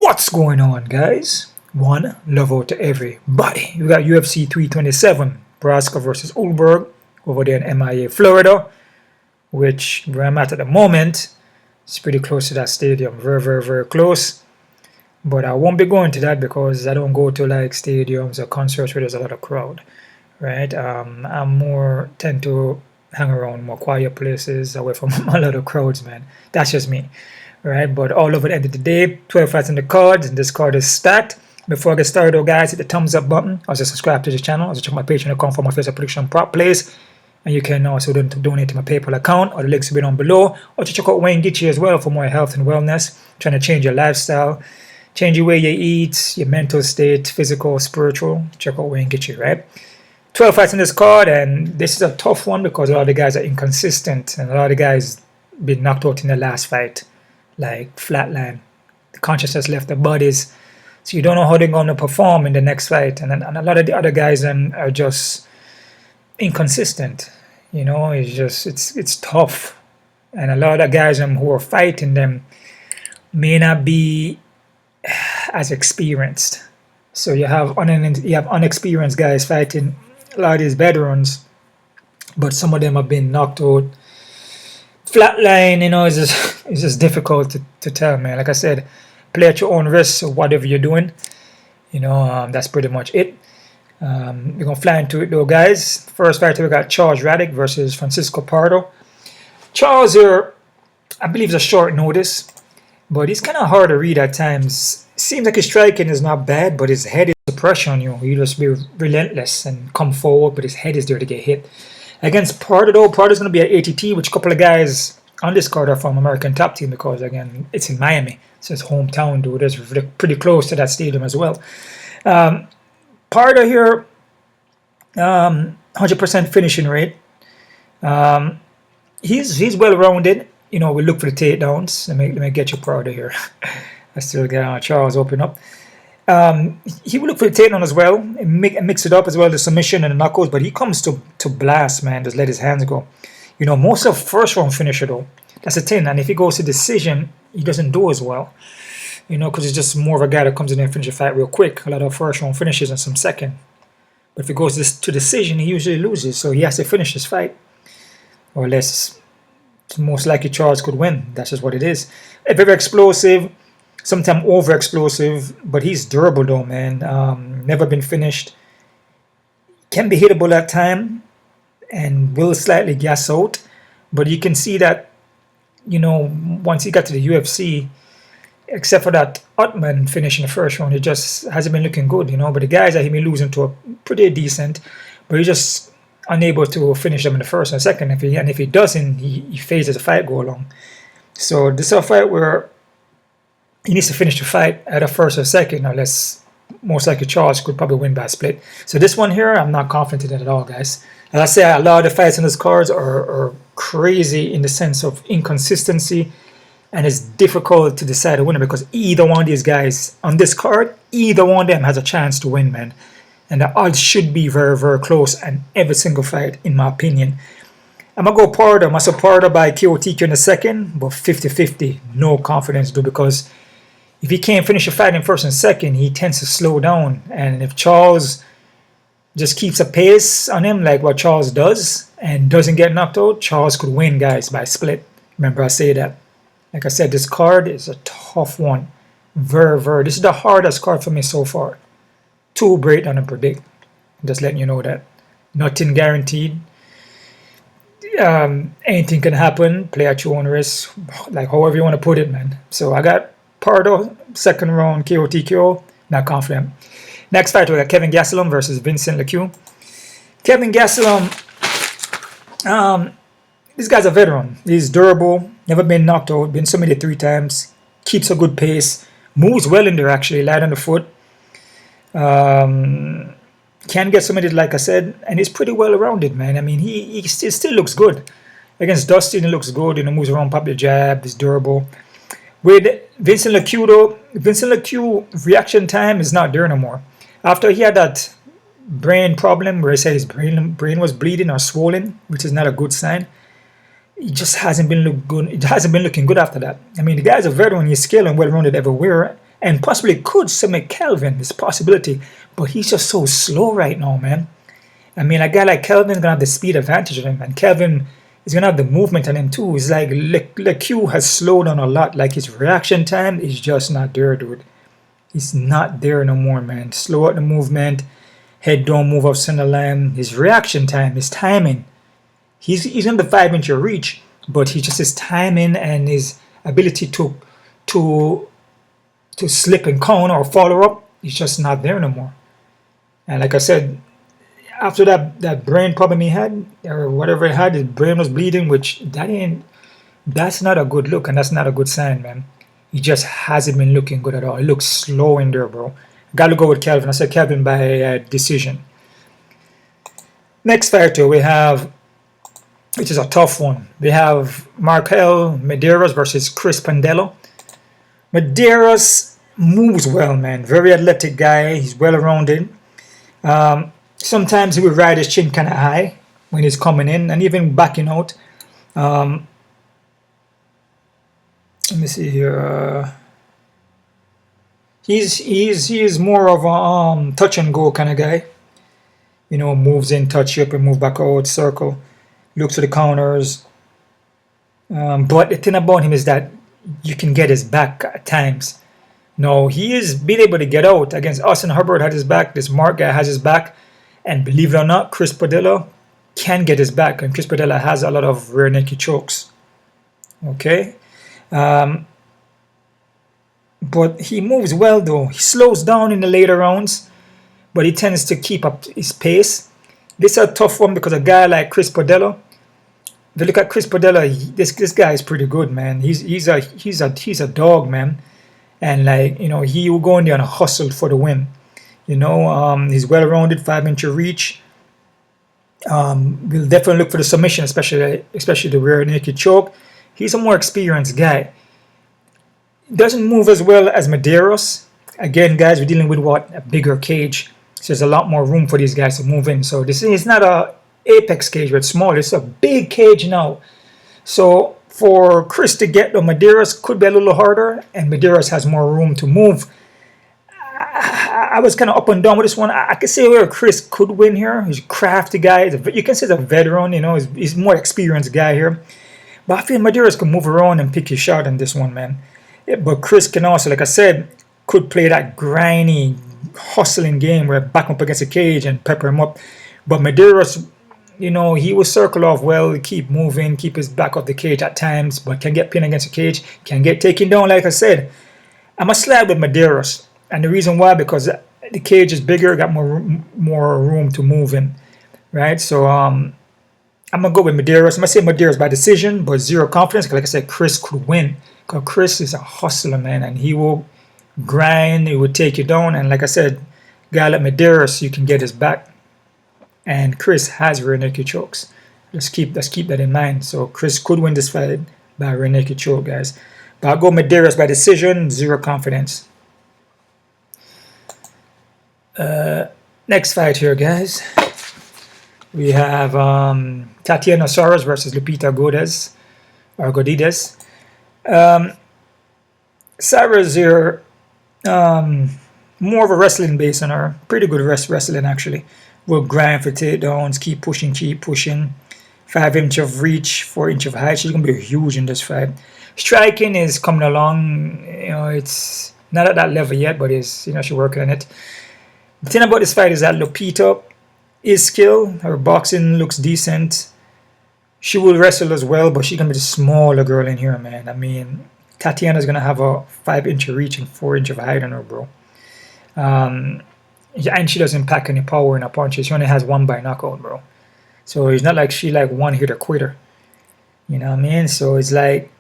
What's going on, guys? One love out to everybody. We got UFC 327, Procha versus Ulberg over there in MIA, Florida, which where I'm at the moment. It's pretty close to that stadium, very close. But I won't be going to that because I don't go to like stadiums or concerts where there's a lot of crowd, right? I'm more tend to hang around more quiet places away from a lot of crowds, man. That's just me. Right, but all over the end of the day, 12 fights in the card, and this card is stacked. Before I get started, though, guys, hit the thumbs up button. Also subscribe to the channel. Also check my Patreon account for my favorite prediction prop plays, and you can also donate to my PayPal account, or the links will be down below. Or to check out Wayne Gitchy as well for more health and wellness, trying to change your lifestyle, change your way you eat, your mental state, physical, spiritual. Check out Wayne Gitchy, right? 12 fights in this card, and this is a tough one because a lot of the guys are inconsistent, and a lot of the guys been knocked out in the last fight. Like flatline, the consciousness left their bodies, so you don't know how they're going to perform in the next fight. And a lot of the other guys are just inconsistent. You know, it's tough, and a lot of guys who are fighting them may not be as experienced. So you have unexperienced guys fighting a lot of these veterans, but some of them have been knocked out. Flatline, you know, is just difficult to tell, man. Like I said, play at your own risk, so whatever you're doing, you know, that's pretty much it. We're gonna fly into it though, guys. First fight, we got Charles Raddick versus Francisco Prado. Charles here, I believe, is a short notice, but he's kind of hard to read at times. Seems like his striking is not bad, but his head is the pressure on you. He just be relentless and come forward, but his head is there to get hit. Against Prado, though, Prado's going to be at ATT, which a couple of guys on this card are from American Top Team because, again, it's in Miami. So it's hometown, dude. It's pretty close to that stadium as well. Prado here, 100% finishing rate. He's well-rounded. You know, we look for the takedowns. Let me get you Prado here. I still got Charles open up. He will look for the takedown as well, and mix it up as well, the submission and the knuckles, but he comes to blast, man, just let his hands go. You know, most of first round finisher though, that's the thing, and if he goes to decision, he doesn't do as well. You know, because he's just more of a guy that comes in there and finishes a fight real quick. A lot of first round finishes and some second. But if he goes to decision, he usually loses, so he has to finish this fight. Or unless it's most likely Charles could win. That's just what it is. Very explosive. Sometimes over explosive, but he's durable though, man. Never been finished. Can be hittable at time, and will slightly gas out. But you can see that, you know, once he got to the UFC, except for that Utman finish in the first round, he just hasn't been looking good, you know. But the guys that he been losing to are pretty decent, but he's just unable to finish them in the first and second. If he doesn't, he fades as the fight go along. So this is a fight where he needs to finish the fight at a first or second, unless most likely Charles could probably win by a split. So this one here, I'm not confident in at all, guys. As I say, a lot of the fights in these cards are crazy in the sense of inconsistency, and it's difficult to decide a winner because either one of these guys on this card, either one of them has a chance to win, man. And the odds should be very close in every single fight, in my opinion. I'm going to go Prado. I'm going to Prado by KO in the second, but 50-50, no confidence, dude, because if he can't finish a fight in first and second, he tends to slow down. And if Charles just keeps a pace on him like what Charles does and doesn't get knocked out, Charles could win, guys, by split. Remember, I say that. Like I said, this card is a tough one. Very. This is the hardest card for me so far. Too breakdown and predict. Just letting you know that. Nothing guaranteed. Anything can happen. Play at your own risk. Like however you want to put it, man. So I got Prado, second round KO, not confident. Next fight, we got Kelvin Gastelum versus Vincent Leque. Kelvin Gastelum, this guy's a veteran. He's durable, never been knocked out, been submitted 3 times, keeps a good pace, moves well in there actually, light on the foot. Can get submitted, like I said, and he's pretty well rounded, man. I mean, he still looks good. Against Dustin, he looks good, you know, moves around, pop the jab, he's durable. With Vincent Leque, though, Vincent Leque reaction time is not there no more. After he had that brain problem where he said his brain was bleeding or swollen, which is not a good sign, he just hasn't been looking good. It hasn't been looking good after that. I mean, the guy's a veteran, he's skilled and well-rounded everywhere, and possibly could submit Kelvin. It's a possibility, but he's just so slow right now, man. I mean, a guy like Kelvin's gonna have the speed advantage of him, and Kelvin is gonna have the movement on him too. It's like LeQ has slowed down a lot. Like his reaction time is just not there, dude. He's not there no more, man. Slow out the movement, head don't move off center line. His reaction time, his timing. He's in the 5-inch reach, but he just his timing and his ability to slip and counter or follow up, he's just not there no more. And like I said, after that brain problem he had, or whatever he had, his brain was bleeding, which that's not a good look, and that's not a good sign, man. He just hasn't been looking good at all. He looks slow in there, bro. Gotta go with Kelvin. I said Kelvin by decision. Next fighter we have, which is a tough one. We have MarQuel Mederos versus Chris Pandello. Mederos moves well, man. Very athletic guy. He's well-rounded. Sometimes he will ride his chin kind of high when he's coming in and even backing out. Let me see here. He is more of a touch and go kind of guy. You know, moves in, touch you up and move back out, circle. Looks for the counters. But the thing about him is that you can get his back at times. No, he is being able to get out. Against Austin Hubbard had his back. This Mark guy has his back. And believe it or not, Chris Pandello can get his back. And Chris Pandello has a lot of rear naked chokes. Okay? But he moves well though. He slows down in the later rounds. But he tends to keep up his pace. This is a tough one because a guy like Chris Pandello, if you look at Chris Pandello, this guy is pretty good, man. He's a dog, man. And like, you know, he will go in there and hustle for the win. You know, he's well-rounded, 5-inch reach. We'll definitely look for the submission, especially the rear naked choke. He's a more experienced guy. Doesn't move as well as Mederos. Again, guys, we're dealing with a bigger cage. So there's a lot more room for these guys to move in. So this is not a apex cage where it's small. It's a big cage now. So for Chris to get the Mederos could be a little harder, and Mederos has more room to move. I was kind of up and down with this one. I could say where Chris could win here. He's a crafty guy. You can say he's a veteran. You know, he's a more experienced guy here. But I feel Mederos can move around and pick his shot in this one, man. Yeah, but Chris can also, like I said, could play that grimy, hustling game where back up against the cage and pepper him up. But Mederos, you know, he will circle off well, keep moving, keep his back off the cage at times, but can get pinned against the cage, can get taken down, like I said. I'm a slide with Mederos. And the reason why, because the cage is bigger, got more room to move in, right? So I'm gonna go with Mederos. I'm gonna say Mederos by decision, but zero confidence. Because like I said, Chris could win. Because Chris is a hustler, man, and he will grind. He will take you down. And like I said, guy like Mederos, you can get his back. And Chris has rear naked chokes. Let's keep that in mind. So Chris could win this fight by rear naked choke, guys. But I'll go Mederos by decision, zero confidence. Next fight here, guys. We have Tatiana Suarez versus Lupita Godinez. Suarez here, more of a wrestling base on her. Pretty good wrestling, actually. Will grind for takedowns, keep pushing. 5-inch of reach, 4-inch of height. She's going to be huge in this fight. Striking is coming along. You know, it's not at that level yet, but she's working on it. The thing about this fight is that Lupita is skilled. Her boxing looks decent. She will wrestle as well, but she's going to be the smaller girl in here, man. I mean, Tatiana's going to have a 5-inch reach and 4-inch of height on her, bro. And she doesn't pack any power in her punches. She only has one by knockout, bro. So it's not like she like one hitter quitter. You know what I mean? So it's like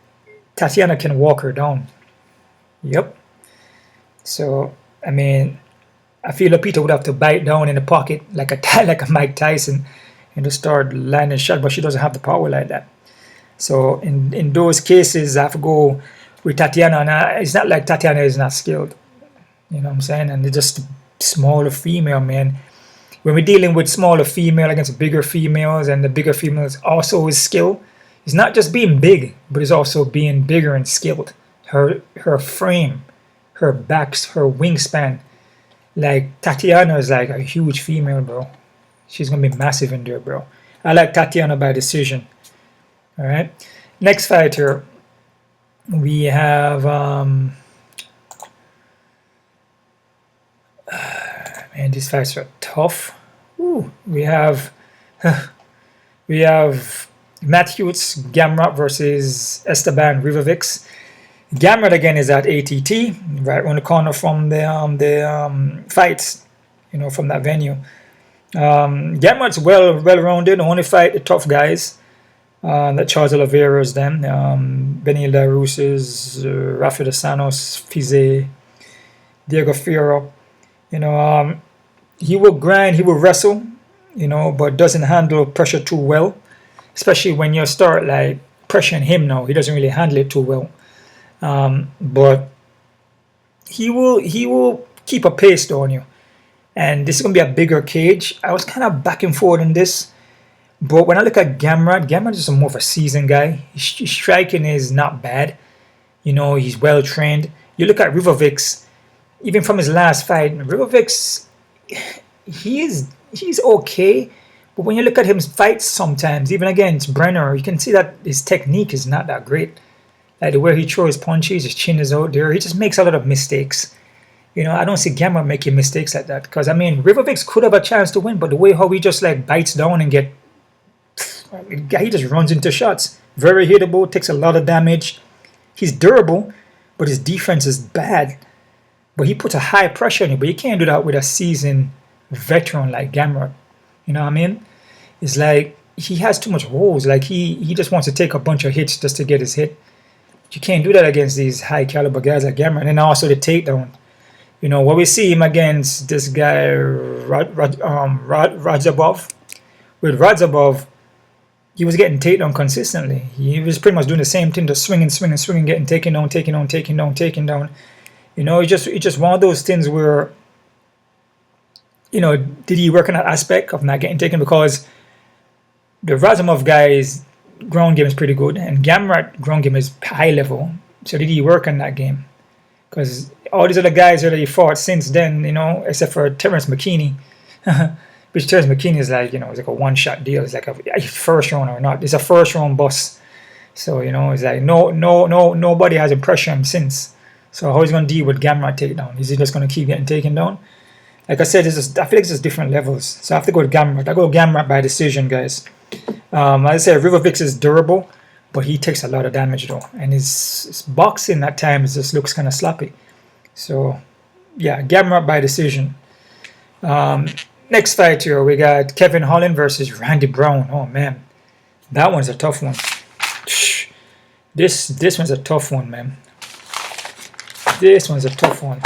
Tatiana can walk her down. Yep. So, I mean, I feel Lupita would have to bite down in the pocket like a Mike Tyson and just start landing shot, but she doesn't have the power like that. So in those cases, I have to go with Tatiana. And it's not like Tatiana is not skilled. You know what I'm saying? And they're just smaller female, man. When we're dealing with smaller female against bigger females, and the bigger females also is skill. It's not just being big, but it's also being bigger and skilled. Her frame, her wingspan. Like, Tatiana is like a huge female, bro. She's going to be massive in there, bro. I like Tatiana by decision. All right. Next fighter, we have... man, these fights are tough. Ooh, we have Mateusz Gamrot versus Esteban Rivovics. Gamrot again is at ATT, right on the corner from the fights, you know, from that venue. Gamrot's well-rounded. Only fight the tough guys. That Charles Oliveira's them, Benny LaRuse's, Rafa dos Anjos, Fize, Diego Fierro. You know, he will grind, he will wrestle, you know, but doesn't handle pressure too well. Especially when you start like pressuring him now, he doesn't really handle it too well. But he will keep a pace on you. And this is going to be a bigger cage. I was kind of back and forth in this. But when I look at Gamrot is more of a seasoned guy. His striking is not bad. You know, he's well trained. You look at Rivovics, even from his last fight, Rivovics, he's okay. But when you look at him fight sometimes, even against Brenner, you can see that his technique is not that great. Like the way he throws punches, his chin is out there. He just makes a lot of mistakes. You know, I don't see Gamrot making mistakes like that. Because, I mean, Rivovics could have a chance to win, but the way how he just, like, bites down and he just runs into shots. Very hittable, takes a lot of damage. He's durable, but his defense is bad. But he puts a high pressure on you. But you can't do that with a seasoned veteran like Gamrot. You know what I mean? It's like he has too much holes. Like he just wants to take a bunch of hits just to get his hit. You can't do that against these high caliber guys like Gamrot. And then also the takedown. You know, what we see him against this guy Radzhabov. With Radzhabov, he was getting takedown consistently. He was pretty much doing the same thing, just swinging, getting taken down. You know, it's just one of those things where, you know, did he work on that aspect of not getting taken? Because the Razumov guy's ground game is pretty good, and Gamrot ground game is high level. So did he work on that game? Because all these other guys that he fought since then, you know, except for Terrence McKinney, which Terrence McKinney is like, you know, it's like a one-shot deal. It's like a first round or not. It's a first round bust. So, you know, it's like nobody has impressed him since. So how he's going to deal with Gamrot takedown? Is he just going to keep getting taken down? Like I said, I feel like it's just different levels. So I have to go with Gamrot. I go with Gamrot by decision, guys. As I said, Rivovics is durable, but he takes a lot of damage though. And his boxing at times just looks kind of sloppy. So, yeah, Gamrot by decision. Next fight here, we got Kevin Holland versus Randy Brown. Oh, man. That one's a tough one. This one's a tough one, man. This one's a tough one.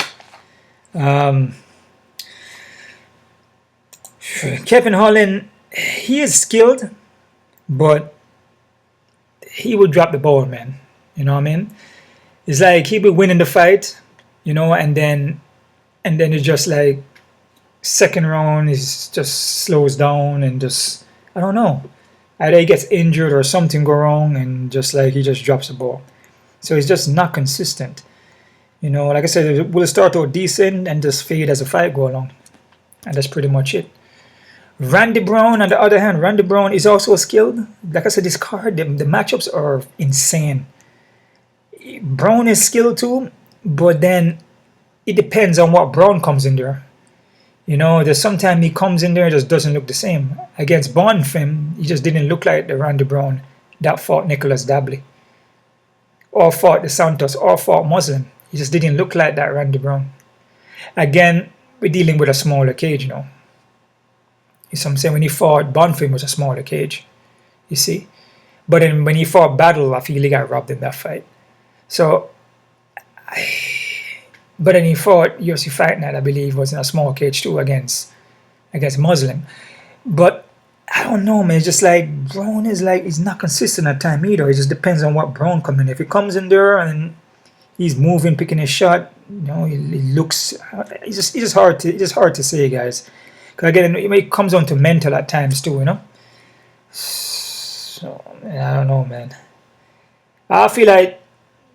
Kevin Holland, he is skilled, but he will drop the ball, man. You know what I mean? It's like he'll be winning the fight, you know, and then it's just like second round is just slows down and just, I don't know. Either he gets injured or something go wrong and just like he just drops the ball. So he's just not consistent. You know, like I said, we'll start out decent and just fade as the fight go along. And that's pretty much it. Randy Brown, on the other hand, Randy Brown is also skilled. Like I said, this card, the matchups are insane. Brown is skilled too, but then it depends on what Brown comes in there. You know, there's sometimes he comes in there and just doesn't look the same. Against Bonfim, he just didn't look like the Randy Brown that fought Nicholas Dabley. Or fought the Santos, or fought Muslim. He just didn't look like that Randy Brown. Again, we're dealing with a smaller cage, you know. You see what I'm saying? When he fought Bonfim was a smaller cage. You see? But then when he fought Battle, I feel he got robbed in that fight. So, but then he fought UFC Fight Night, I believe, was in a small cage too against Muslim. But I don't know, man. It's just like Brown is like, he's not consistent at time either. It just depends on what Brown comes in. If he comes in there and he's moving, picking his shot, you know, he looks. It's just hard to say, guys. Because again, it comes down to mental at times too, you know. So I don't know, man. I feel like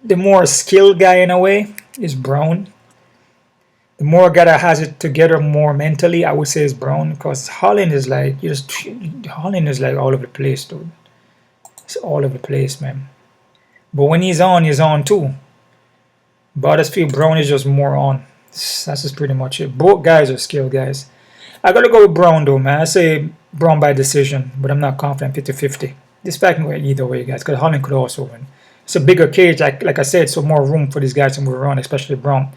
the more skilled guy in a way is Brown. The more guy that has it together more mentally, I would say is Brown, because Holland is like Holland is like all over the place, dude. It's all over the place, man. But when he's on too. But I just feel Brown is just more on. That's just pretty much it. Both guys are skilled guys. I gotta go with Brown though, man. I say Brown by decision, but I'm not confident 50-50. This fight can go either way, guys, because Holland could also win. It's a bigger cage, like I said, so more room for these guys to move around, especially Brown.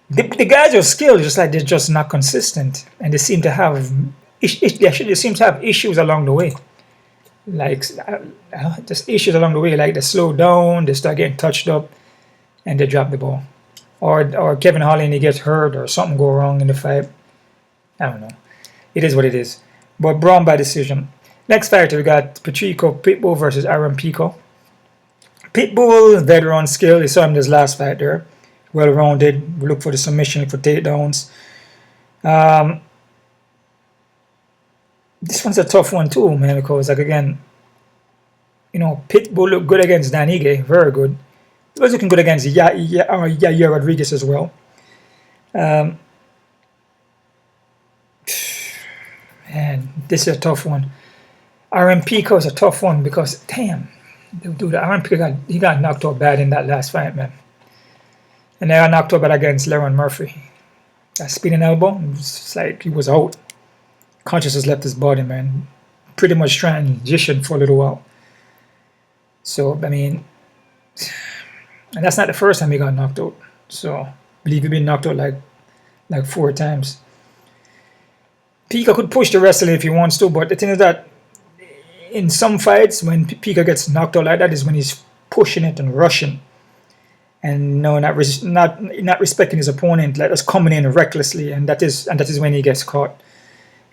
The guys are skilled, just like they're just not consistent, and they seem to have issues along the way. Like just issues along the way, like they slow down, they start getting touched up, and they drop the ball. Or Kevin Holland, he gets hurt, or something go wrong in the fight. I don't know. It is what it is. But Brown by decision. Next fighter, we got Patrico Pitbull versus Aaron Pico. Pitbull, veteran skill. You saw him this last fight there. Well-rounded. We look for the submission, look for takedowns. This one's a tough one too, man, because, like, again, you know, Pitbull looked good against Dan Ige. Very good. He was looking good against Yair Rodriguez as well. Man, this is a tough one. Aaron Pico is a tough one because, damn, dude, Aaron Pico got knocked out bad in that last fight, man. And they got knocked out bad against Leron Murphy. That spinning elbow, it's like he was out. Consciousness left his body, man. Pretty much transitioned for a little while. So, I mean, and that's not the first time he got knocked out. So, I believe he's been knocked out like 4 times. Pico could push the wrestling if he wants to, but the thing is that in some fights, when Pico gets knocked out like that, is when he's pushing it and rushing, and no, not respecting his opponent, like just coming in recklessly, and that is when he gets caught.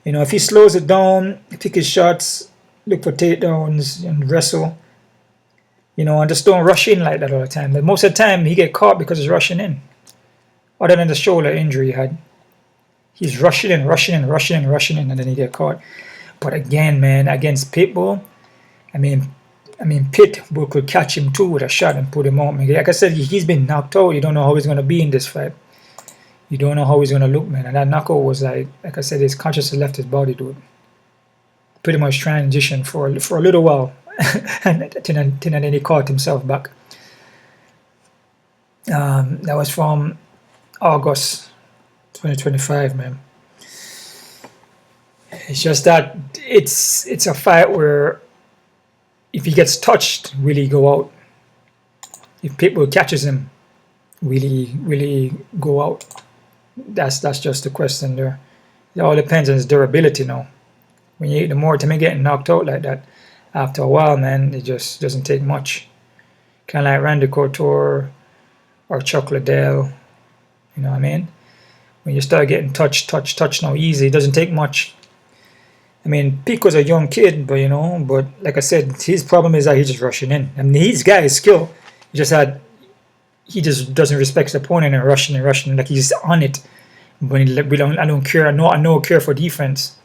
You know, if he slows it down, pick his shots, look for takedowns, and wrestle. You know, and just don't rush in like that all the time. But most of the time, he get caught because he's rushing in. Other than the shoulder injury he had. He's rushing in, and then he get caught. But again, man, against Pitbull, I mean, Pitbull could catch him too with a shot and put him out. Like I said, he's been knocked out. You don't know how he's going to be in this fight. You don't know how he's going to look, man. And that knockout was like I said, his consciousness left his body, dude. Pretty much transitioned for a little while. and then he caught himself back. That was from August 2025, man. It's just that it's a fight where if he gets touched, will he go out? If Pitbull catches him, will he go out? That's just the question there. It all depends on his durability now. When you the more time you getting knocked out like that, after a while, man, it just doesn't take much. Kind of like Randy Couture or Chuck Liddell, you know what I mean? When you start getting touched now easy, it doesn't take much. I mean, Pico's a young kid, but like I said, his problem is that he's just rushing in. I mean, his guy is skilled. He just doesn't respect his opponent and rushing like he's on it. When I don't care. I know care for defense.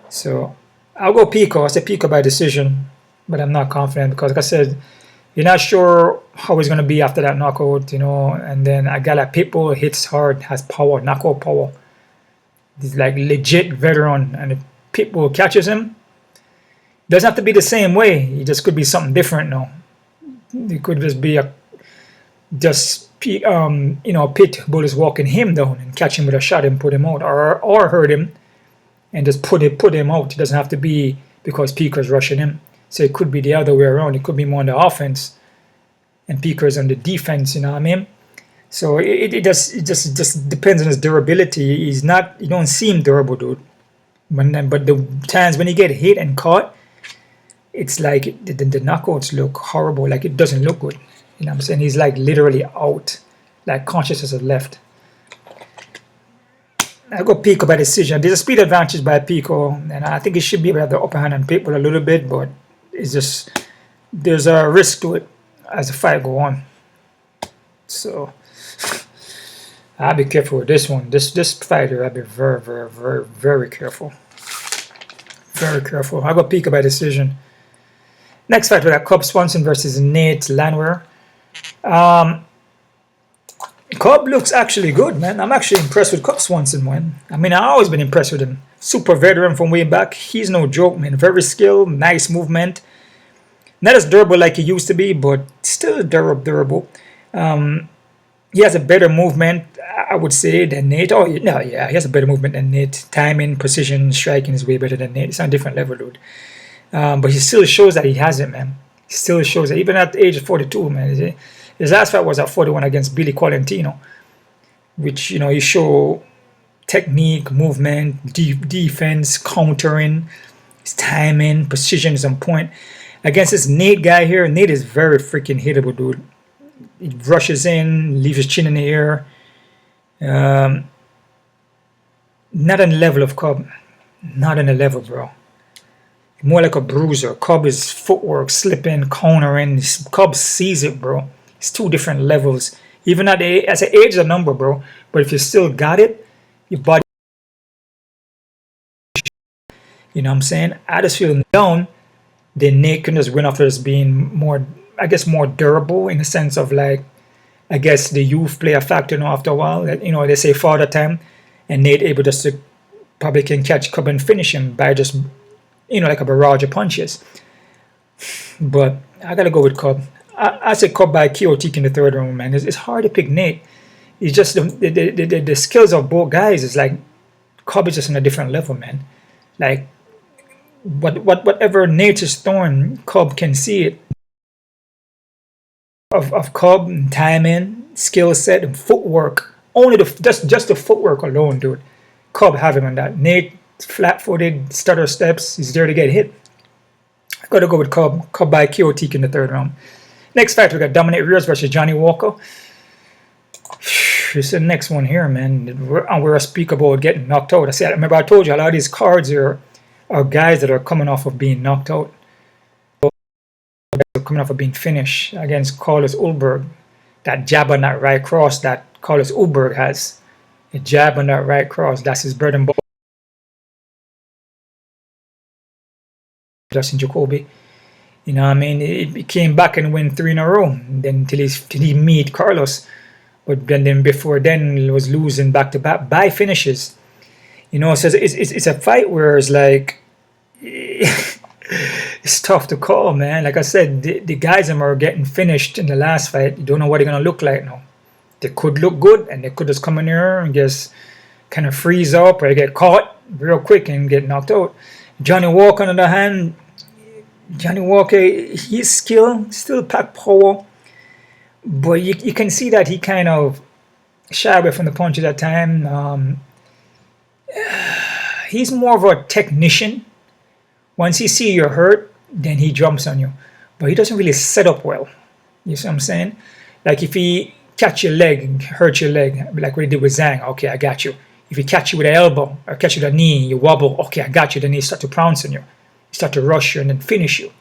So I'll go Pico. I say Pico by decision, but I'm not confident because, like I said, you're not sure how he's gonna be after that knockout, And then a guy like Pitbull hits hard, has power, knockout power. He's like legit veteran, and if Pitbull catches him, it doesn't have to be the same way. It just could be something different now. It could just be Pitbull is walking him down and catch him with a shot and put him out, or hurt him and just put him out. It doesn't have to be because Pico's rushing him. So it could be the other way around. It could be more on the offense and Pico's on the defense. You know what I mean? So it just depends on his durability. You don't seem durable, dude. But the times when he get hit and caught, it's like the knockouts look horrible. Like it doesn't look good. You know what I'm saying? He's like literally out. Like consciousness is left. I go Pico by decision. There's a speed advantage by Pico, and I think he should be able to have the upper hand on Pitbull a little bit, but it's just there's a risk to it as the fight go on. So I'll be careful with this one. This fighter, I'll be very, very, very, very careful. Very careful. I go Pico by decision. Next fight, we got Cub Swanson versus Nate Landwehr. Cub looks actually good, man. I'm actually impressed with Cub Swanson, man. I mean, I've always been impressed with him. Super veteran from way back. He's no joke, man. Very skilled, nice movement. Not as durable like he used to be, but still durable. He has a better movement, I would say, than Nate. Oh, no, yeah, he has a better movement than Nate. Timing, precision, striking is way better than Nate. It's on a different level, dude. But he still shows that he has it, man. He still shows it. Even at the age of 42, man. His last fight was at 41 against Billy Quarantino, which, you know, he showed technique, movement, defense, countering, his timing, precision is on point. Against this Nate guy here, Nate is very freaking hittable, dude. He rushes in, leaves his chin in the air. Not on the level of Cub. Not on the level, bro. More like a bruiser. Cub is footwork, slipping, countering. Cub sees it, bro. It's two different levels. Even at the as an age is a number, bro. But if you still got it, your body, you know what I'm saying? I just feel down. Then Nate can just win after just being more, I guess, more durable in the sense of like, I guess the youth play a factor, you know, after a while. You know, they say father time, and Nate able just to probably can catch Cub and finish him by just, you know, like a barrage of punches. But I gotta go with Cub. I say Cub by KO in the third round, man. It's hard to pick Nate. It's just the skills of both guys is like Cub is just on a different level, man. Like whatever Nate is throwing, Cub can see it. Of Cub and timing, skill set, and footwork. Only just the footwork alone, dude. Cub have him on that. Nate flat-footed, stutter steps. He's there to get hit. I gotta go with Cub. Cub by KO in the third round. Next fight, we got Dominick Reyes versus Johnny Walker. This is the next one here, man. We're speak about getting knocked out. Remember I told you a lot of these cards here are guys that are coming off of being knocked out. Coming off of being finished against Carlos Ulberg. That jab on that right cross that Carlos Ulberg has. A jab on that right cross. That's his bread and butter. Justin Jacoby. You know what I mean? He came back and win 3 in a row. Then till he meet Carlos. But then before then he was losing back to back by finishes. You know, so it's a fight where it's like it's tough to call, man. Like I said, the guys are getting finished in the last fight. You don't know what they're gonna look like now. They could look good and they could just come in here and just kind of freeze up or get caught real quick and get knocked out. Johnny Walker, on the other hand, Johnny Walker, his skill still pack power, but you can see that he kind of shy away from the punch at that time. He's more of a technician. Once he see you're hurt, then he jumps on you, but he doesn't really set up well. You see what I'm saying? Like if he catch your leg and hurt your leg, like what he did with Zhang, okay, I got you. If he catch you with an elbow or catch you with a knee, you wobble, okay, I got you. Then he start to pounce on you. Start to rush you and then finish you,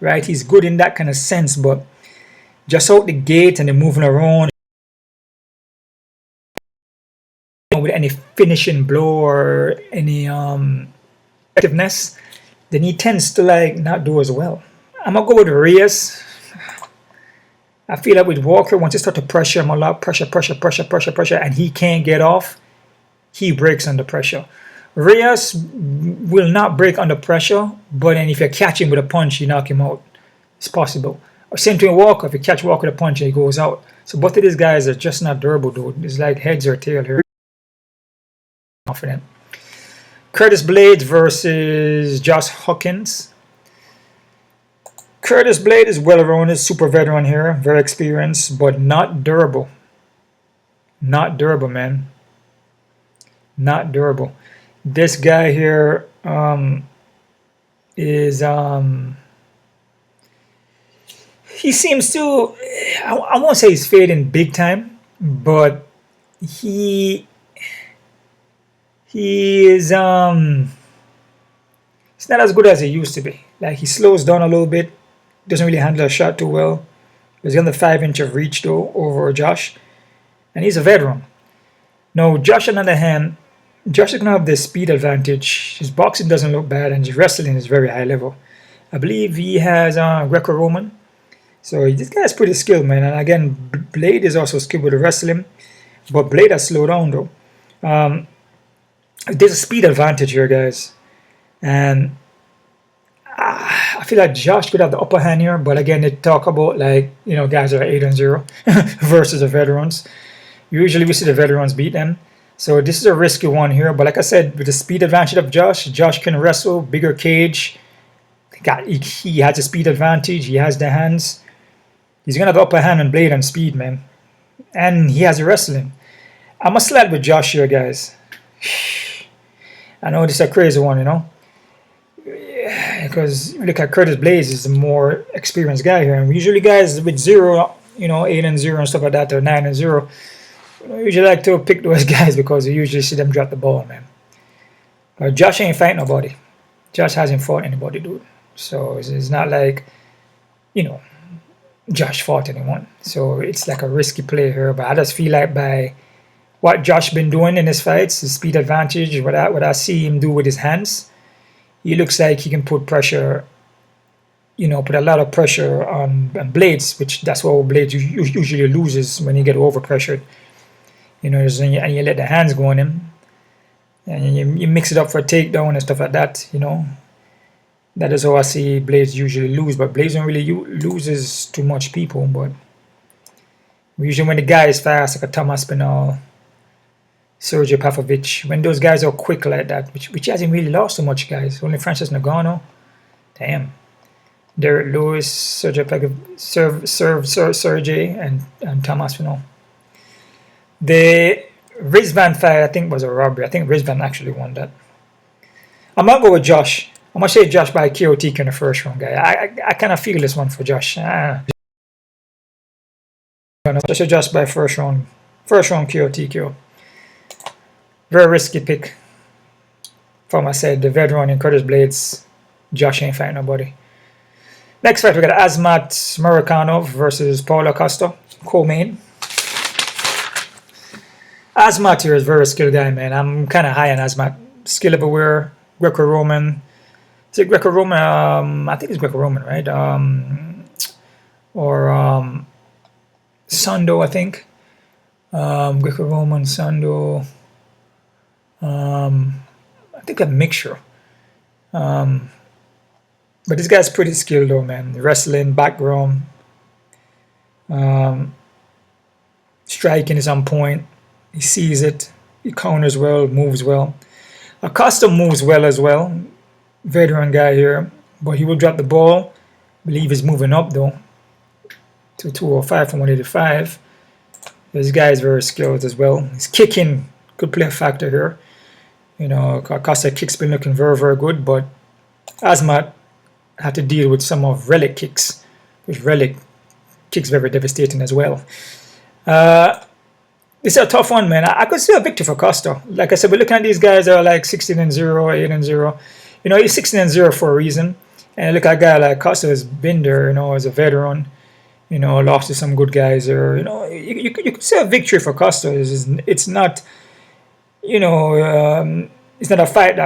right? He's good in that kind of sense, but just out the gate and then moving around with any finishing blow or any effectiveness, then he tends to like not do as well. I'm gonna go with Reyes. I feel like with Walker, once you start to pressure him a lot, pressure, and he can't get off, he breaks under pressure. Reyes will not break under pressure, but then if you catch him with a punch, you knock him out. It's possible. Or same thing with Walker. If you catch Walker with a punch, he goes out. So both of these guys are just not durable, dude. It's like heads or tail here. Confident. Curtis Blades versus Josh Hawkins. Curtis Blade is well-rounded, super veteran here, very experienced, but not durable. Not durable, man. Not durable. This guy here is he seems to, I won't say he's fading big time, but he is it's not as good as he used to be. Like he slows down a little bit, doesn't really handle a shot too well. He's under 5-inch of reach though over Josh, and he's a veteran. Now Josh, on the other hand, Josh is going to have the speed advantage. His boxing doesn't look bad, and his wrestling is very high level. I believe he has Greco-Roman. So this guy is pretty skilled, man. And again, Blade is also skilled with the wrestling. But Blade has slowed down though. There's a speed advantage here, guys. And I feel like Josh could have the upper hand here. But again, they talk about like, you know, guys that are 8-0 versus the veterans. Usually we see the veterans beat them. So this is a risky one here. But like I said, with the speed advantage of Josh can wrestle, bigger cage. He has a speed advantage. He has the hands. He's going to have the upper hand on Blade and speed, man. And he has the wrestling. I'm going to slide with Josh here, guys. I know this is a crazy one, you know. Because look at Curtis Blaydes is a more experienced guy here. And usually guys with 0, you know, 8-0 and stuff like that, or 9-0, I usually like to pick those guys because you usually see them drop the ball, man. But Josh ain't fighting nobody. Josh hasn't fought anybody, dude. So it's not like, you know, Josh fought anyone. So it's like a risky play here. But I just feel like by what Josh been doing in his fights, his speed advantage, what I see him do with his hands, he looks like he can put pressure, you know, put a lot of pressure on Blaydes, which that's what Blaydes usually loses when you get overpressured. You know, and you let the hands go on him. And you mix it up for a takedown and stuff like that, you know. That is how I see Blaydes usually lose. But Blaydes don't really loses too much people. But usually when the guy is fast, like a Thomas Spinall, Sergio Pavlovich, when those guys are quick like that, which hasn't really lost so much, guys. Only Francis Ngannou. Damn. Derek Lewis, Sergio Sergey, and Thomas Spinall. The Rizvan fight, I think, was a robbery. I think Rizvan actually won that. I'm going to go with Josh. I'm going to say Josh by KOTK in the first round, guy. I kind of feel this one for Josh. Just say Josh by first round KOTK. Very risky pick. From I said, the veteran in Curtis Blaydes. Josh ain't fighting nobody. Next fight, we got Azamat Murzakanov versus Paulo Costa, co-main. Azamat here is a very skilled guy, man. I'm kind of high on Azamat. Skill everywhere. Greco-Roman. Is it Greco-Roman? I think it's Greco-Roman, right? Or Sando, I think. Greco-Roman, Sando. I think a mixture. But this guy's pretty skilled though, man. Wrestling, background. Striking is on point. He sees it. He counters well, moves well. Acosta moves well as well. Veteran guy here. But he will drop the ball. I believe he's moving up though. To 205 from 185. This guy is very skilled as well. His kicking could play a factor here. You know, Acosta kick's been looking very, very good. But Azamat had to deal with some of Relic kicks. Which Relic kicks very devastating as well. This is a tough one, man. I could see a victory for Costa. Like I said, we're looking at these guys that are like 16-0, 8-0. You know, he's 16-0 for a reason. And look at a guy like Costa has been there, you know, as a veteran. You know, lost to some good guys. Or, you know, you could see a victory for Costa. It's not, you know, it's not a fight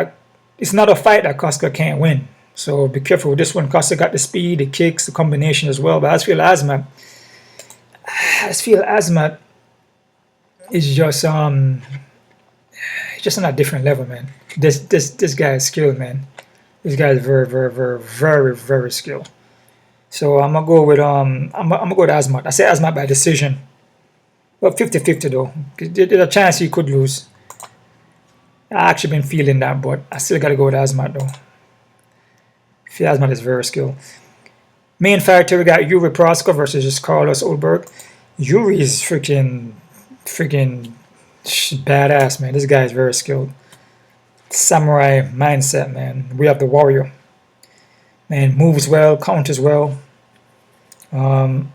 that Costa can't win. So be careful with this one. Costa got the speed, the kicks, the combination as well. But I just feel Azamat is just on a different level, man. This guy is skilled, man. This guy is very, very, very, very, very skilled. So I'm gonna go with Azamat. I say Azamat by decision. Well, 50-50 though. There's a chance he could lose. I actually been feeling that, but I still gotta go with Azamat though. I feel Azamat is very skilled. Main fighter, we got Jiří Procházka versus Carlos Ulberg. Jiří is freaking badass, man. This guy is very skilled. Samurai mindset, man. We have the warrior. Man, moves well, counters well. And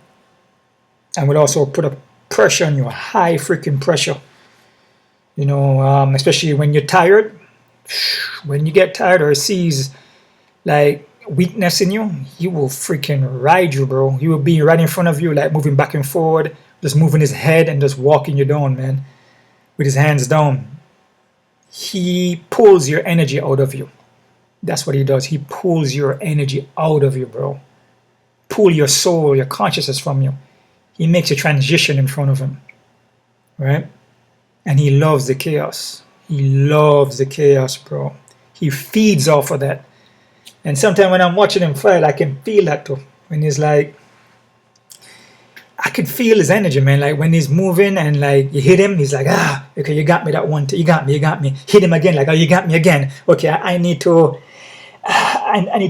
will also put a pressure on you, high freaking pressure. You know, especially when you're tired. When you get tired or sees like weakness in you, he will freaking ride you, bro. He will be right in front of you, like moving back and forward, just moving his head and just walking you down, man, with his hands down. He pulls your energy out of you. That's what he does. He pulls your energy out of you, bro. Pull your soul, your consciousness from you. He makes a transition in front of him, right? And he loves the chaos. He loves the chaos, bro. He feeds off of that. And sometimes when I'm watching him fight, I can feel that too. When he's like, I could feel his energy, man. Like when he's moving and like you hit him, he's like, okay, you got me that one. You got me. Hit him again, like, oh, you got me again. Okay, I need to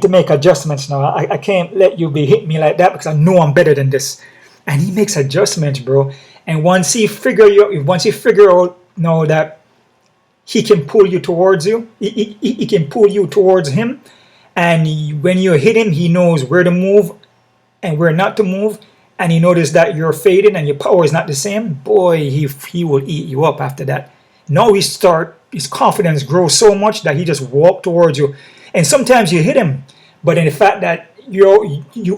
make adjustments now. I can't let you be hitting me like that because I know I'm better than this. And he makes adjustments, bro. And once he figure out now that he can pull you towards you, he can pull you towards him. And when you hit him, he knows where to move and where not to move. And he notices that you're fading and your power is not the same. Boy, he will eat you up after that. Now his confidence grows so much that he just walks towards you. And sometimes you hit him, but in the fact that you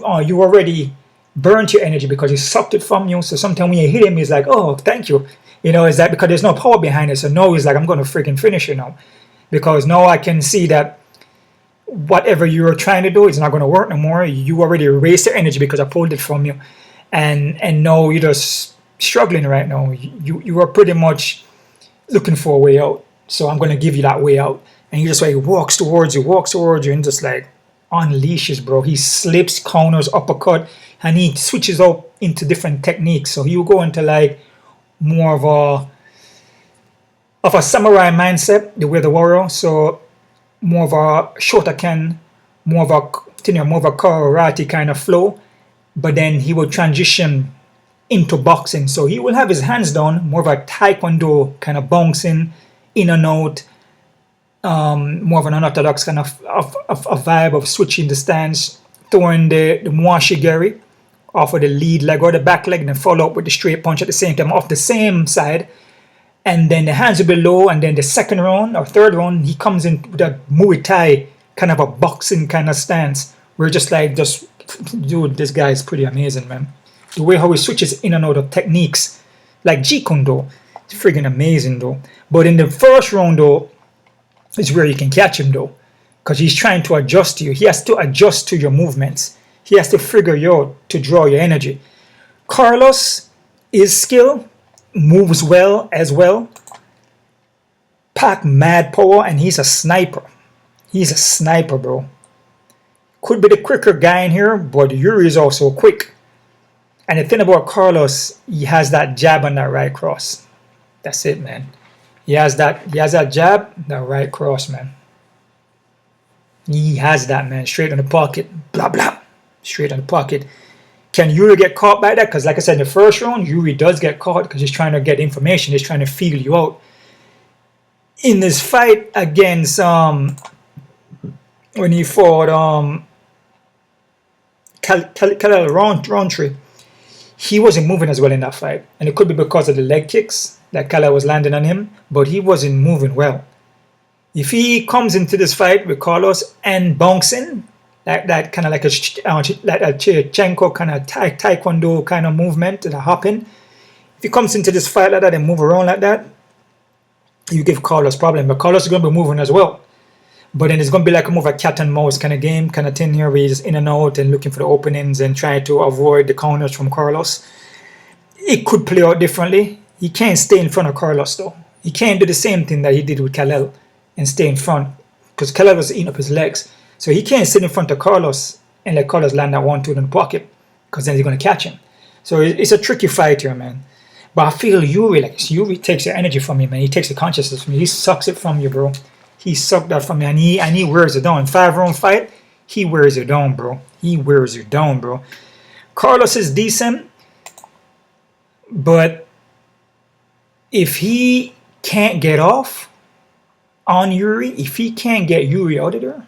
already burnt your energy because he sucked it from you. So sometimes when you hit him, he's like, oh, thank you. Is that because there's no power behind it. So now he's like, I'm going to freaking finish you now. Because now I can see that whatever you're trying to do is not going to work no more. You already erased your energy because I pulled it from you. And now you're just struggling right now. You are pretty much looking for a way out. So I'm going to give you that way out. And he just like walks towards you and just like unleashes, bro. He slips, counters, uppercut, and he switches up into different techniques. So he will go into like more of a samurai mindset, the way the warrior. So more of a Shotokan, more of a karate kind of flow. But then he will transition into boxing. So he will have his hands down, more of a taekwondo kind of bouncing in and out. More of an unorthodox kind of a vibe of switching the stance, throwing the Garry off of the lead leg or the back leg, and then follow up with the straight punch at the same time off the same side. And then the hands will be low, and then the second round or third round, he comes in with a Muay Thai kind of a boxing kind of stance. We're just dude, this guy is pretty amazing, man. The way how he switches in and out of techniques, like Jeet Kune Do, it's friggin' amazing though. But in the first round though, is where you can catch him though, because he's trying to adjust to you. He has to adjust to your movements. He has to figure you out to draw your energy. Carlos is skill, moves well as well, pack mad power, and he's a sniper. He's a sniper, bro. Could be the quicker guy in here, but Yuri is also quick. And the thing about Carlos, he has that jab and that right cross. That's it, man. He has that jab, that right cross, man. He has that, man. Straight in the pocket. Blah, blah. Straight in the pocket. Can Yuri get caught by that? Because like I said, in the first round, Yuri does get caught because he's trying to get information. He's trying to feel you out. In this fight against, when he fought Khalil Roundtree, he wasn't moving as well in that fight. And it could be because of the leg kicks that Khalil was landing on him, but he wasn't moving well. If he comes into this fight with Carlos and bouncing, that kind of like a Chechenko kind of taekwondo kind of movement, and a hopping, if he comes into this fight like that and move around like that, you give Carlos problem. But Carlos is going to be moving as well. But then it's going to be like a more of a cat and mouse kind of game, kind of thing here where he's in and out and looking for the openings and trying to avoid the counters from Carlos. It could play out differently. He can't stay in front of Carlos though. He can't do the same thing that he did with Khalil and stay in front, because Khalil was eating up his legs. So he can't sit in front of Carlos and let Carlos land that 1-2 in the pocket, because then he's going to catch him. So it's a tricky fight here, man. But I feel Yuri takes your energy from you, man. He takes the consciousness from you. He sucks it from you, bro. He sucked that from me, and he wears it down. In 5-round fight, he wears it down, bro. He wears it down, bro. Carlos is decent, but if he can't get off on Yuri, if he can't get Yuri out of there,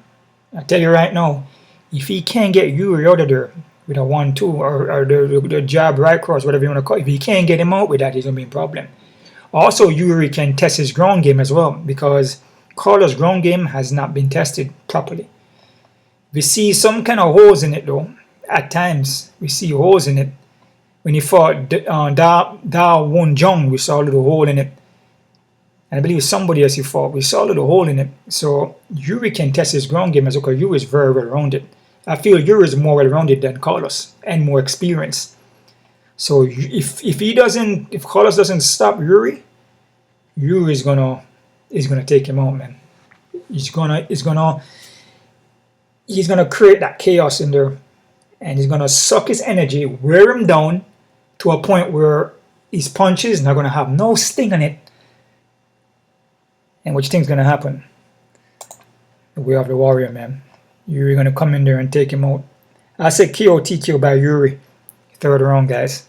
I tell you right now, if he can't get Yuri out of there with a 1-2 or the jab right cross, whatever you want to call it, if he can't get him out with that, he's going to be a problem. Also, Yuri can test his ground game as well, because Carlos' ground game has not been tested properly. We see some kind of holes in it though. At times, we see holes in it. When he fought Da Won Jung, we saw a little hole in it. And I believe somebody else he fought, we saw a little hole in it. So Yuri can test his ground game as well, because Yuri is very well-rounded. I feel Yuri is more well-rounded than Carlos and more experienced. So if Carlos doesn't stop Yuri, Yuri is gonna take him out, man. He's gonna create that chaos in there, and he's gonna suck his energy, wear him down to a point where his punches not gonna have no sting on it. And what you think is gonna happen? We have the warrior, man. Yuri gonna come in there and take him out. I say KO TKO by Yuri. Third round, guys.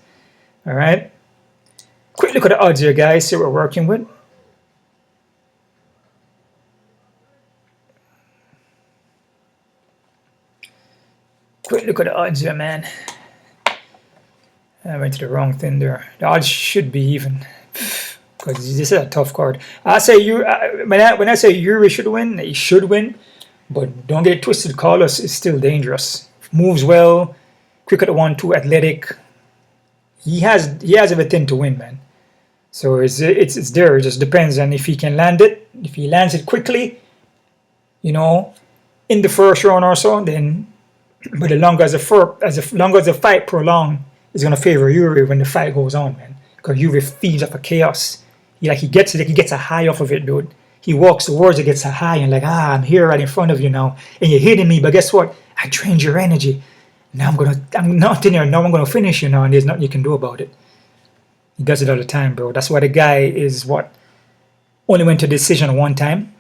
Alright. Quick look at the odds here, guys. See what we're working with. Quick look at the odds here, man. I went to the wrong thing there. The odds should be even. Because this is a tough card. I say when I say Yuri should win, he should win. But don't get it twisted. Carlos is still dangerous. Moves well, quick at the 1-2, athletic. He has everything to win, man. So it's there. It just depends on if he can land it. If he lands it quickly, you know, in the first round or so, then. But the longer as the fight prolongs, it's gonna favor Yuri when the fight goes on, man. Because Yuri feeds off of chaos. He gets a high off of it, dude. He walks towards it, gets a high, and like, I'm here right in front of you now, and you're hitting me. But guess what? I drained your energy. Now I'm not in there. Now I'm gonna finish you now, and there's nothing you can do about it. He does it all the time, bro. That's why the guy is only went to decision one time.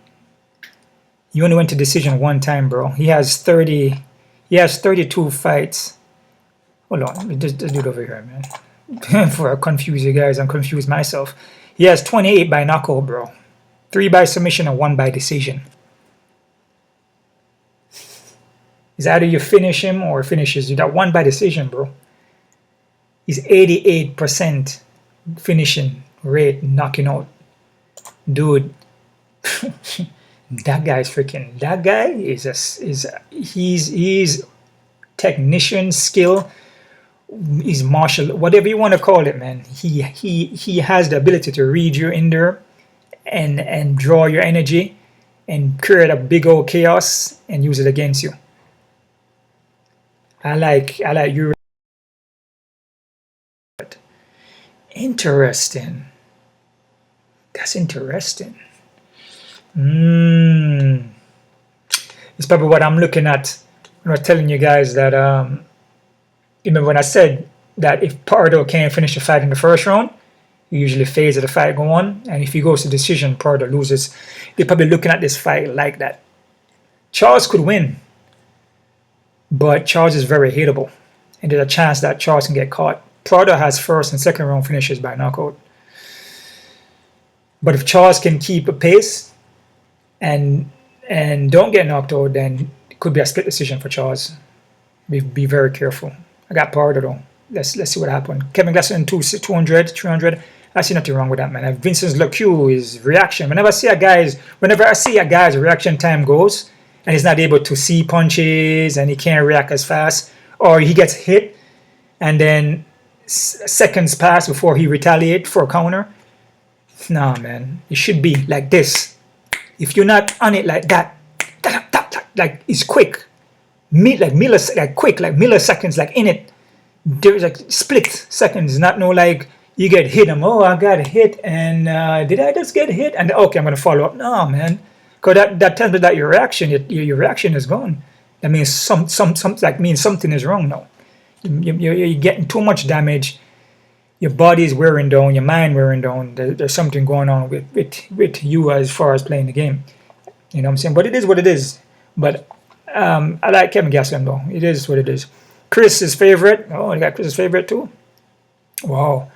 He only went to decision one time, bro. He has 32 fights. Hold on, let me just do it over here, man. Before I confuse you guys, I'm confused myself. He has 28 by knockout, bro. 3 by submission and 1 by decision. It's either you finish him or finishes you. That 1 by decision, bro. He's 88% finishing rate, knocking out. Dude, that guy's freaking. That guy he's technician skill. He's martial, whatever you want to call it, man. He has the ability to read you in there and draw your energy and create a big old chaos and use it against you. I like you. Interesting. That's interesting. It's probably what I'm looking at when I was telling you guys that remember when I said that if Prado can't finish the fight in the first round, he usually fades the fight go on, and if he goes to decision, Prado loses. They're probably looking at this fight like that. Charles could win, but Charles is very hittable, and there's a chance that Charles can get caught. Prado has first and second round finishes by knockout. But if Charles can keep a pace and don't get knocked out, then it could be a split decision for Charles. Be very careful. I got Prado though. Let's see what happened. Kelvin Gastelum 200, 300. I see nothing wrong with that, man. Vincent's LeCue, his reaction. Whenever I see a guy's reaction time goes and he's not able to see punches and he can't react as fast, or he gets hit and then seconds pass before he retaliates for a counter. Nah, man. It should be like this. If you're not on it like that, like it's quick. Milliseconds, like in it. There's like split seconds, not no like you get hit and I got hit and did I just get hit and okay I'm gonna follow up. No, man, because that tells me that your reaction is gone. That means something is wrong now. You're getting too much damage. Your body is wearing down, your mind wearing down. There's something going on with you as far as playing the game. You know what I'm saying? But it is what it is. But I like Kelvin Gastelum though. It is what it is. Chris's favorite. Oh, you got Chris's favorite too? Wow.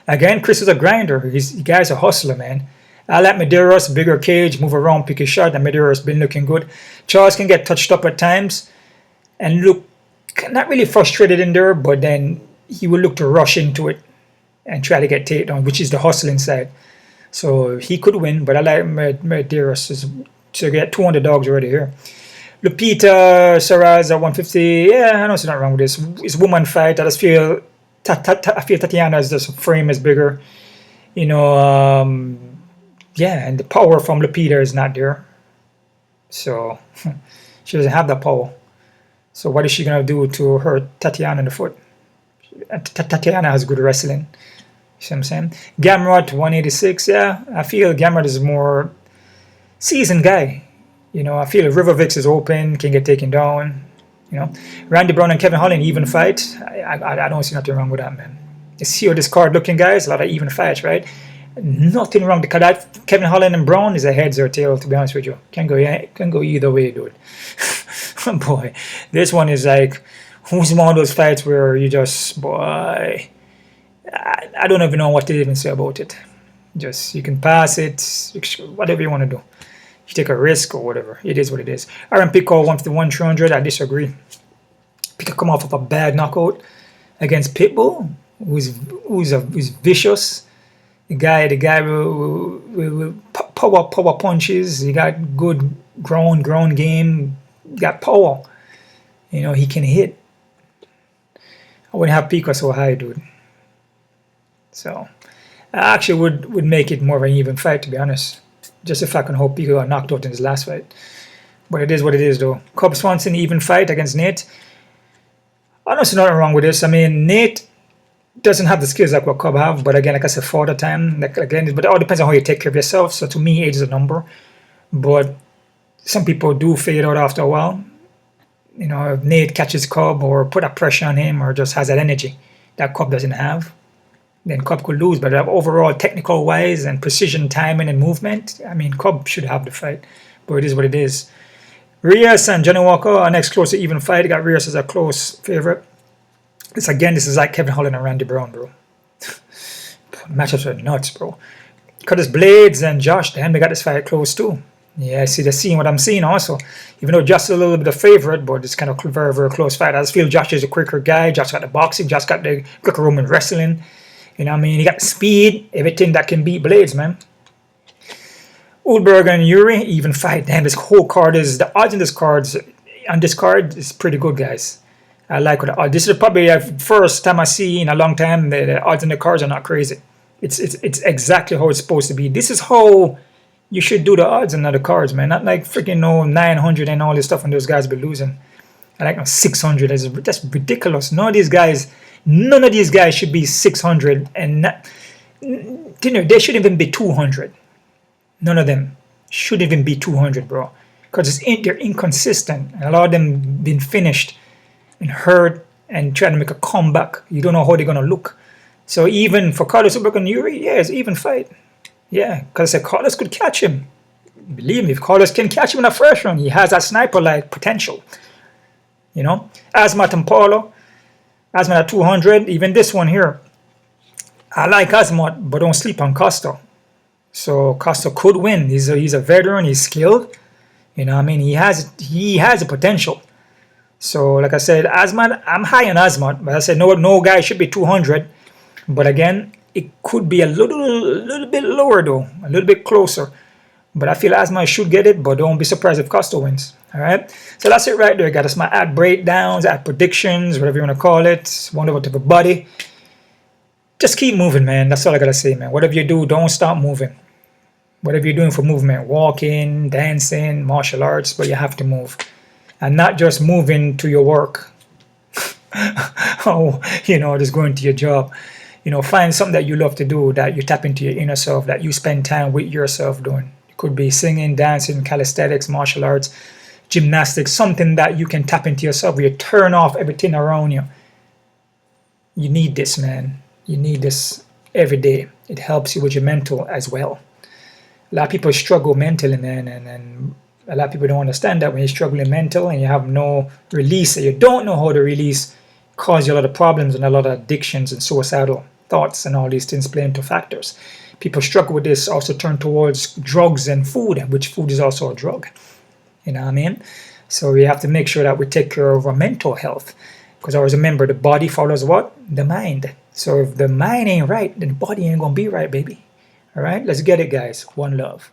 Again, Chris is a grinder. The guy's a hustler, man. I like Mederos, bigger cage, move around, pick a shot, and Mederos been looking good. Charles can get touched up at times and look not really frustrated in there, but then he will look to rush into it and try to get takedown, which is the hustling side. So he could win, but I like Mederos. So you get 2 underdogs already here. Lupita Suarez at 150. Yeah, I don't see nothing wrong with this. It's a woman fight. I just feel Tatiana's just frame is bigger. You know, yeah, and the power from Lupita is not there. So she doesn't have that power. So what is she going to do to hurt Tatiana in the foot? Tatiana has good wrestling. See what I'm saying? Gamrot 186. Yeah, I feel Gamrot is a more seasoned guy. You know, I feel if Rivervix is open, can get taken down. You know, Randy Brown and Kevin Holland even fight. I don't see nothing wrong with that, man. You see how this card looking, guys? A lot of even fights, right? Nothing wrong because that Kevin Holland and Brown is a heads or tail, to be honest with you. Can go either way, dude. Boy, this one is like, who's one of those fights where you just, boy, I don't even know what to even say about it. Just, you can pass it, whatever you want to do. You take a risk or whatever. It is what it is. Aaron Pico 151 300. I disagree. Pico come off of a bad knockout against Pitbull, who's vicious. The guy will power punches. He got good ground game. He got power. You know, he can hit. I wouldn't have Pico so high, dude. So I actually would make it more of an even fight, to be honest. Just if I can hope Pico got knocked out in his last fight. But it is what it is, though. Cub Swanson even fight against Nate. I don't see nothing wrong with this. I mean, Nate doesn't have the skills like what Cub have, but again, like I said, for the time, but it all depends on how you take care of yourself. So to me, age is a number, but some people do fade out after a while. You know, if Nate catches Cub or put that pressure on him or just has that energy that Cub doesn't have, then Cub could lose. But overall, technical wise and precision, timing and movement, I mean, Cub should have the fight, but it is what it is. Reyes and Johnny Walker, our next close to even fight. I got Reyes as a close favorite. This is like Kevin Holland and Randy Brown, bro. Matchups are nuts, bro. Curtis Blades and Josh, damn, they got this fight close too. Yeah, I see they're seeing what I'm seeing also. Even though Josh is a little bit of favorite, but it's kind of very, very close fight. I just feel Josh is a quicker guy. Josh got the boxing. Josh got the quicker Roman wrestling. You know what I mean? He got the speed, everything that can beat Blades, man. Ulberg and Yuri, even fight. Damn, this whole card is, the odds on this card is pretty good, guys. I like what this is probably the first time I see in a long time the odds on the cards are not crazy. It's exactly how it's supposed to be. This is how you should do the odds on the cards, man. Not like freaking 900 and all this stuff, and those guys be losing. I like 600. That's ridiculous. None of these guys should be 600, and not, they shouldn't even be 200. None of them should even be 200, bro, because they're inconsistent. And a lot of them been finished and hurt and trying to make a comeback. You don't know how they're gonna look. So even for Carlos Ulberg and Yuri, yeah, it's even fight. Yeah, because I said Carlos could catch him. Believe me, if Carlos can catch him in the first round, he has that sniper-like potential. You know, Azamat and Paulo, Azamat at 200. Even this one here, I like Azamat, but don't sleep on Costa. So Costa could win. He's a veteran. He's skilled. You know what I mean? He has the potential. So like I said, Azamat, I'm high on Azamat, but I said no guy should be 200. But again, it could be a little bit lower though, a little bit closer. But I feel Azamat should get it, but don't be surprised if Costa wins. All right. So that's it right there, guys. That's my ad breakdowns, ad predictions, whatever you want to call it. Wonderful to everybody. Just keep moving, man. That's all I gotta say, man. Whatever you do, don't stop moving. Whatever you're doing for movement, walking, dancing, martial arts, but you have to move. And not just moving to your work. Oh, just going to your job. Find something that you love to do, that you tap into your inner self, that you spend time with yourself doing. It could be singing, dancing, calisthenics, martial arts, gymnastics, something that you can tap into yourself where you turn off everything around you. You need this, man. You need this every day. It helps you with your mental as well. A lot of people struggle mentally, man, and a lot of people don't understand that when you're struggling mental and you have no release, and you don't know how to release, cause you a lot of problems and a lot of addictions and suicidal thoughts, and all these things play into factors. People struggle with this, also turn towards drugs and food, which food is also a drug. You know what I mean? So we have to make sure that we take care of our mental health, because always remember, the body follows what? The mind. So if the mind ain't right, then the body ain't gonna be right, baby. All right, let's get it, guys. One love.